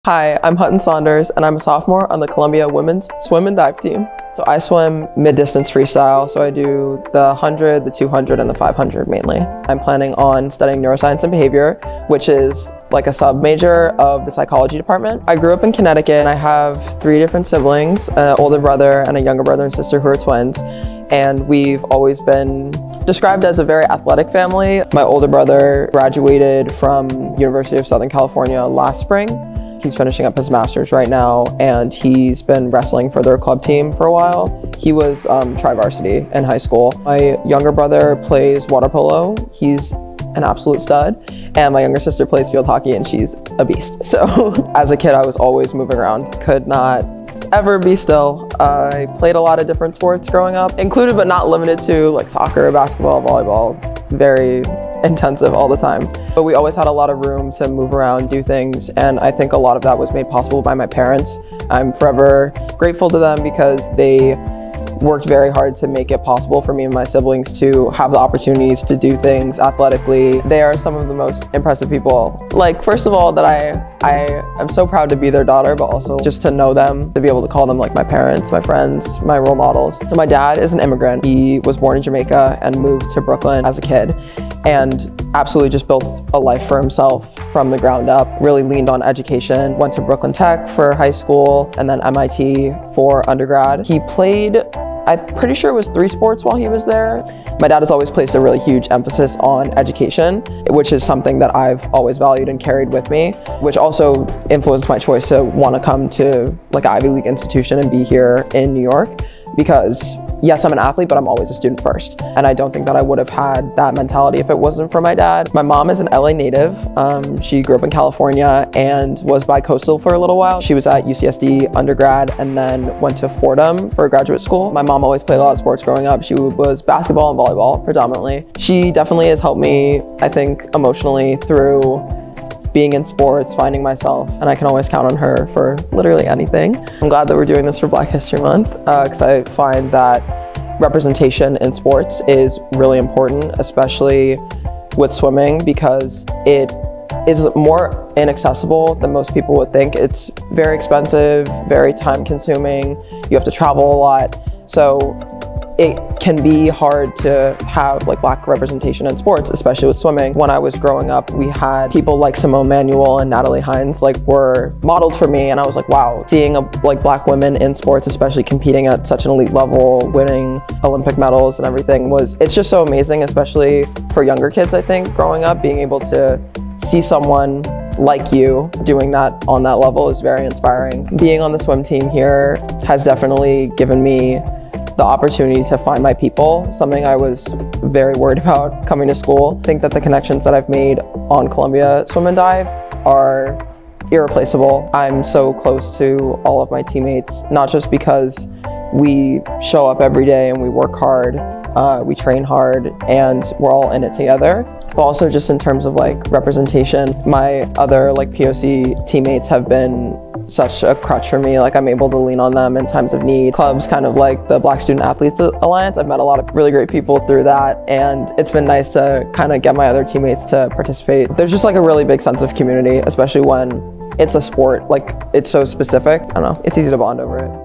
Hi, I'm Hutton Saunders, and I'm a sophomore on the Columbia women's swim and dive team. So I swim mid-distance freestyle, so I do the 100, the 200, and the 500 mainly. I'm planning on studying neuroscience and behavior, which is like a sub-major of the psychology department. I grew up in Connecticut, and I have 3 different siblings, an older brother and a younger brother and sister who are twins. And we've always been described as a very athletic family. My older brother graduated from University of Southern California last spring. He's finishing up his master's right now, and he's been wrestling for their club team for a while. He was tri-varsity in high school. My younger brother plays water polo. He's an absolute stud. And my younger sister plays field hockey, and she's a beast. So as a kid, I was always moving around, could not ever be still. I played a lot of different sports growing up, included but not limited to like soccer, basketball, volleyball, very intensive all the time. But we always had a lot of room to move around, do things, and I think a lot of that was made possible by my parents. I'm forever grateful to them because they worked very hard to make it possible for me and my siblings to have the opportunities to do things athletically. They are some of the most impressive people. Like, first of all, that I am so proud to be their daughter, but also just to know them, to be able to call them like my parents, my friends, my role models. So my dad is an immigrant. He was born in Jamaica and moved to Brooklyn as a kid, and absolutely just built a life for himself from the ground up, really leaned on education, went to Brooklyn Tech for high school and then MIT for undergrad. He played, I'm pretty sure it was 3 sports while he was there. My dad has always placed a really huge emphasis on education, which is something that I've always valued and carried with me, which also influenced my choice to want to come to like an Ivy League institution and be here in New York. Because yes, I'm an athlete, but I'm always a student first. And I don't think that I would have had that mentality if it wasn't for my dad. My mom is an LA native. She grew up in California and was bi-coastal for a little while. She was at UCSD undergrad and then went to Fordham for graduate school. My mom always played a lot of sports growing up. She was basketball and volleyball predominantly. She definitely has helped me, I think, emotionally through being in sports, finding myself, and I can always count on her for literally anything. I'm glad that we're doing this for Black History Month because I find that representation in sports is really important, especially with swimming, because it is more inaccessible than most people would think. It's very expensive, very time consuming, you have to travel a lot, so it can be hard to have like Black representation in sports, especially with swimming. When I was growing up, we had people like Simone Manuel and Natalie Hines like were modeled for me, and I was like, wow, seeing like Black women in sports, especially competing at such an elite level, winning Olympic medals and everything, it's just so amazing, especially for younger kids. I think growing up, being able to see someone like you doing that on that level is very inspiring. Being on the swim team here has definitely given me the opportunity to find my people, something I was very worried about coming to school. I think that the connections that I've made on Columbia Swim and Dive are irreplaceable. I'm so close to all of my teammates, not just because we show up every day and we work hard, we train hard, and we're all in it together, but also just in terms of like representation. My other like POC teammates have been such a crutch for me. Like, I'm able to lean on them in times of need. Clubs kind of like the Black Student Athletes Alliance, I've met a lot of really great people through that, and it's been nice to kind of get my other teammates to participate. There's just like a really big sense of community, especially when it's a sport, like it's so specific. I don't know, it's easy to bond over it.